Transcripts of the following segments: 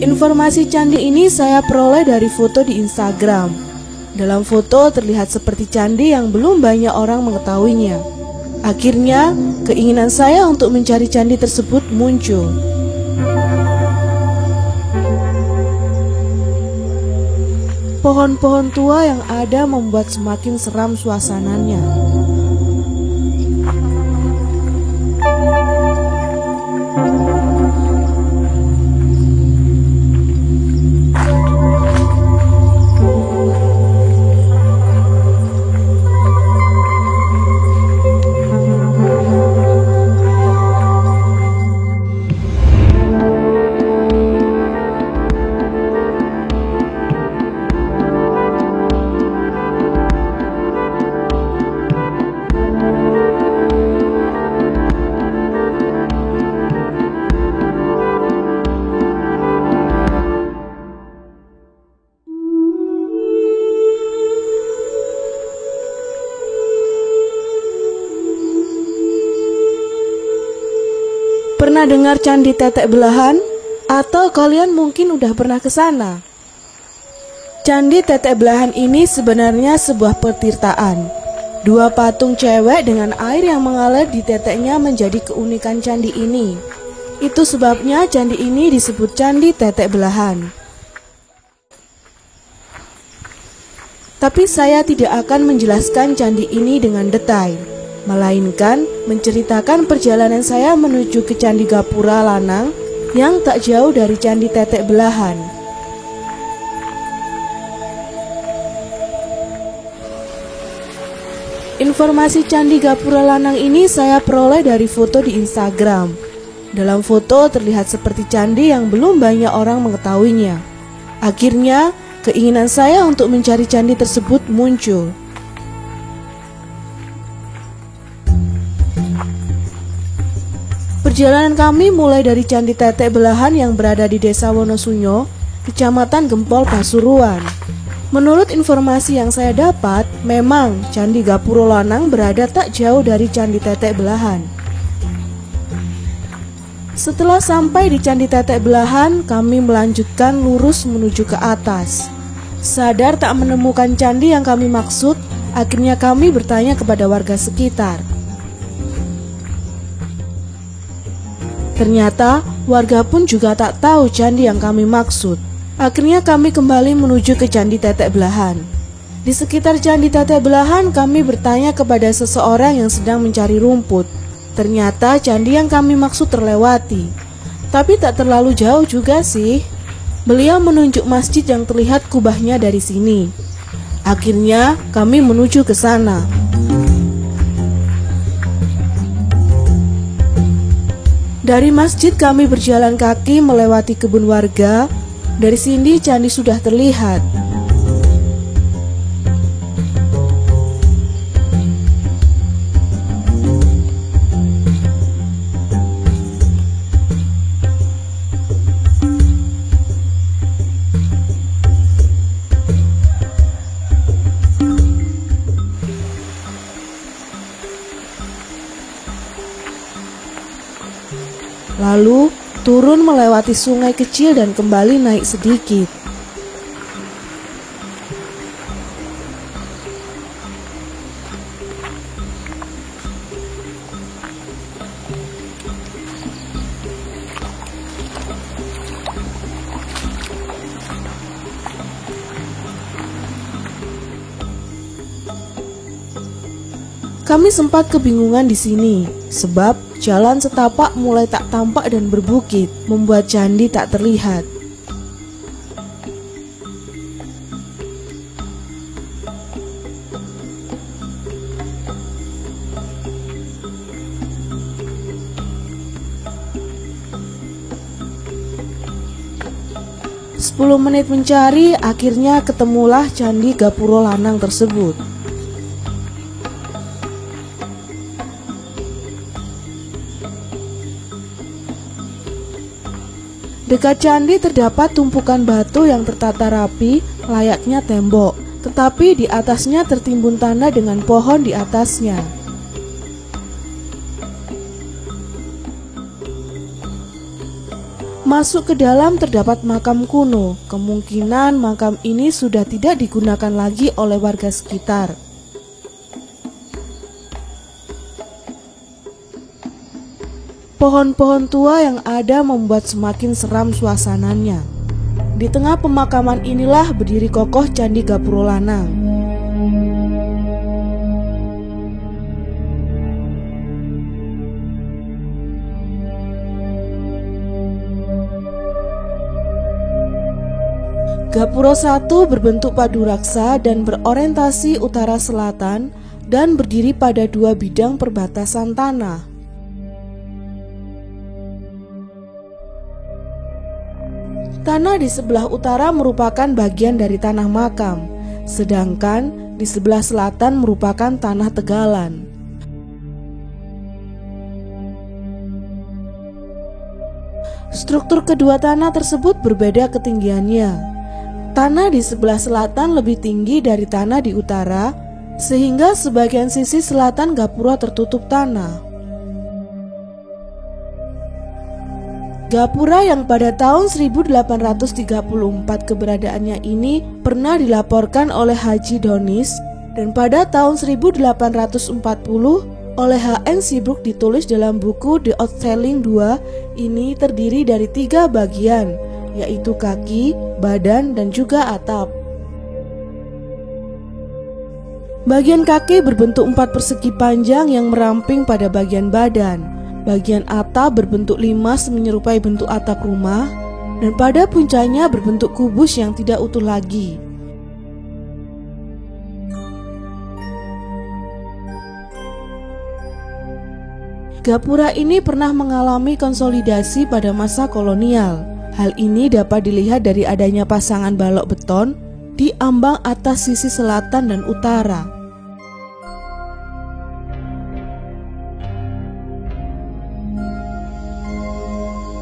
Informasi candi ini saya peroleh dari foto di Instagram. Dalam foto terlihat seperti candi yang belum banyak orang mengetahuinya. Akhirnya, keinginan saya untuk mencari candi tersebut muncul. Pohon-pohon tua yang ada membuat semakin seram suasananya. Pernah dengar Candi Tetek Belahan? Atau kalian mungkin udah pernah ke sana? Candi Tetek Belahan ini sebenarnya sebuah pertirtaan. Dua patung cewek dengan air yang mengalir di teteknya menjadi keunikan candi ini. Itu sebabnya candi ini disebut Candi Tetek Belahan. Tapi saya tidak akan menjelaskan candi ini dengan detail, melainkan menceritakan perjalanan saya menuju ke Candi Gapura Lanang yang tak jauh dari Candi Tetek Belahan. Informasi Candi Gapura Lanang ini saya peroleh dari foto di Instagram. Dalam foto terlihat seperti candi yang belum banyak orang mengetahuinya. Akhirnya, keinginan saya untuk mencari candi tersebut muncul. Perjalanan kami mulai dari Candi Tetek Belahan yang berada di Desa Wonosunyo, Kecamatan Gempol, Pasuruan. Menurut informasi yang saya dapat, memang Candi Gapura Lanang berada tak jauh dari Candi Tetek Belahan. Setelah sampai di Candi Tetek Belahan, kami melanjutkan lurus menuju ke atas. Sadar tak menemukan candi yang kami maksud, akhirnya kami bertanya kepada warga sekitar. Ternyata warga pun juga tak tahu candi yang kami maksud. Akhirnya kami kembali menuju ke Candi Tetek Belahan. Di sekitar Candi Tetek Belahan kami bertanya kepada seseorang yang sedang mencari rumput. Ternyata candi yang kami maksud terlewati. Tapi tak terlalu jauh juga sih. Beliau menunjuk masjid yang terlihat kubahnya dari sini. Akhirnya kami menuju ke sana. Dari masjid kami berjalan kaki melewati kebun warga. Dari sini candi sudah terlihat. Lalu turun melewati sungai kecil dan kembali naik sedikit. Kami sempat kebingungan di sini, sebab jalan setapak mulai tak tampak dan berbukit, membuat candi tak terlihat. Sepuluh menit mencari, akhirnya ketemulah Candi Gapura Lanang tersebut. Dekat candi terdapat tumpukan batu yang tertata rapi layaknya tembok, tetapi di atasnya tertimbun tanah dengan pohon di atasnya. Masuk ke dalam terdapat makam kuno. Kemungkinan makam ini sudah tidak digunakan lagi oleh warga sekitar. Pohon-pohon tua yang ada membuat semakin seram suasananya. Di tengah pemakaman inilah berdiri kokoh Candi Gapura Lanang. Gapura 1 berbentuk padu raksa dan berorientasi utara-selatan dan berdiri pada 2 bidang perbatasan tanah. Tanah di sebelah utara merupakan bagian dari tanah makam, sedangkan di sebelah selatan merupakan tanah tegalan. Struktur kedua tanah tersebut berbeda ketinggiannya. Tanah di sebelah selatan lebih tinggi dari tanah di utara, sehingga sebagian sisi selatan gapura tertutup tanah. Gapura yang pada tahun 1834 keberadaannya ini pernah dilaporkan oleh Haji Donis, dan pada tahun 1840 oleh H.N. Seabrook ditulis dalam buku The Outselling 2. Ini terdiri dari 3 bagian, yaitu kaki, badan, dan juga atap. Bagian kaki berbentuk 4 persegi panjang yang meramping pada bagian badan. Bagian atap berbentuk limas menyerupai bentuk atap rumah, dan pada puncaknya berbentuk kubus yang tidak utuh lagi. Gapura ini pernah mengalami konsolidasi pada masa kolonial. Hal ini dapat dilihat dari adanya pasangan balok beton di ambang atas sisi selatan dan utara.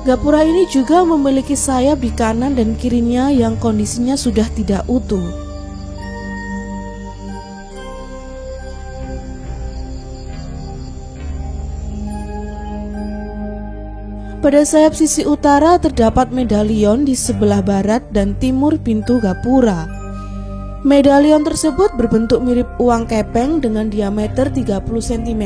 Gapura ini juga memiliki sayap di kanan dan kirinya yang kondisinya sudah tidak utuh. Pada sayap sisi utara terdapat medalion di sebelah barat dan timur pintu gapura. Medalion tersebut berbentuk mirip uang kepeng dengan diameter 30 cm.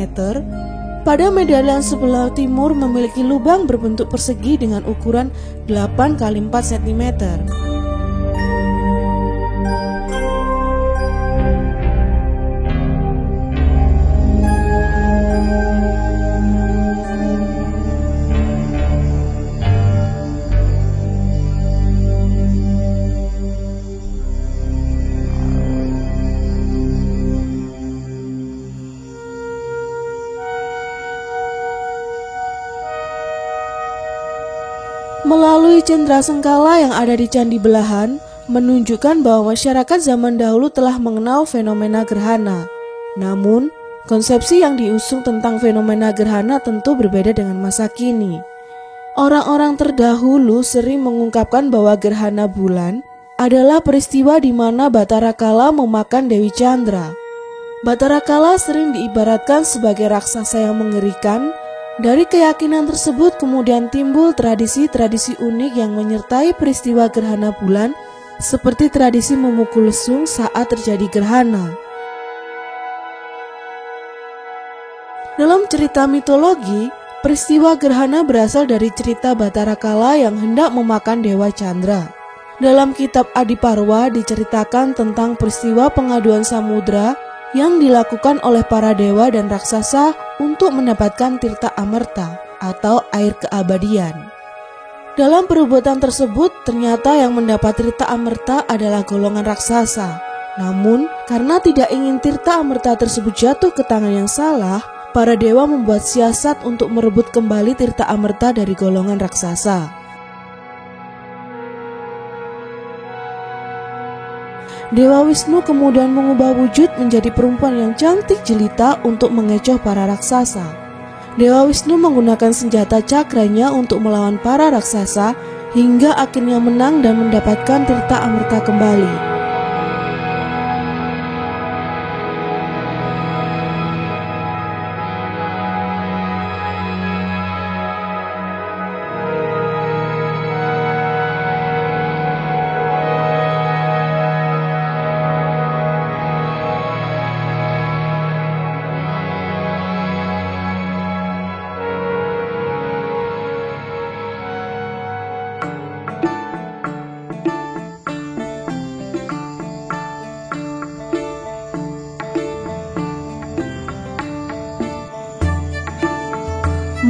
Pada medalion sebelah timur memiliki lubang berbentuk persegi dengan ukuran 8 x 4 cm. Melalui cendera sengkala yang ada di Candi Belahan menunjukkan bahwa masyarakat zaman dahulu telah mengenal fenomena gerhana. Namun, konsepsi yang diusung tentang fenomena gerhana tentu berbeda dengan masa kini. Orang-orang terdahulu sering mengungkapkan bahwa gerhana bulan adalah peristiwa di mana Batara Kala memakan Dewi Chandra. Batara Kala sering diibaratkan sebagai raksasa yang mengerikan. Dari keyakinan tersebut kemudian timbul tradisi-tradisi unik yang menyertai peristiwa gerhana bulan, seperti tradisi memukul lesung saat terjadi gerhana. Dalam cerita mitologi, peristiwa gerhana berasal dari cerita Batara Kala yang hendak memakan Dewa Chandra. Dalam kitab Adiparwa diceritakan tentang peristiwa pengaduan samudra yang dilakukan oleh para dewa dan raksasa untuk mendapatkan tirta amerta atau air keabadian. Dalam perbuatan tersebut ternyata yang mendapat tirta amerta adalah golongan raksasa. Namun karena tidak ingin tirta amerta tersebut jatuh ke tangan yang salah, para dewa membuat siasat untuk merebut kembali tirta amerta dari golongan raksasa. Dewa Wisnu kemudian mengubah wujud menjadi perempuan yang cantik jelita untuk mengecoh para raksasa. Dewa Wisnu menggunakan senjata cakranya untuk melawan para raksasa hingga akhirnya menang dan mendapatkan tirta amerta kembali.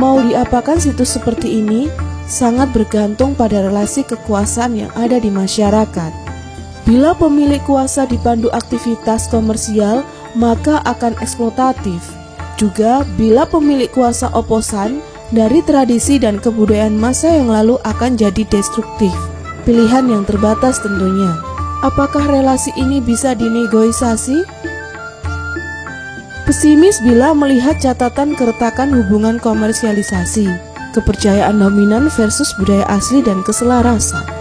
Mau diapakan situs seperti ini sangat bergantung pada relasi kekuasaan yang ada di masyarakat. Bila pemilik kuasa dipandu aktivitas komersial, maka akan eksploitatif. Juga bila pemilik kuasa oposan dari tradisi dan kebudayaan masa yang lalu akan jadi destruktif. Pilihan yang terbatas tentunya. Apakah relasi ini bisa dinegosiasi? Pesimis bila melihat catatan keretakan hubungan komersialisasi, kepercayaan dominan versus budaya asli dan keselarasan.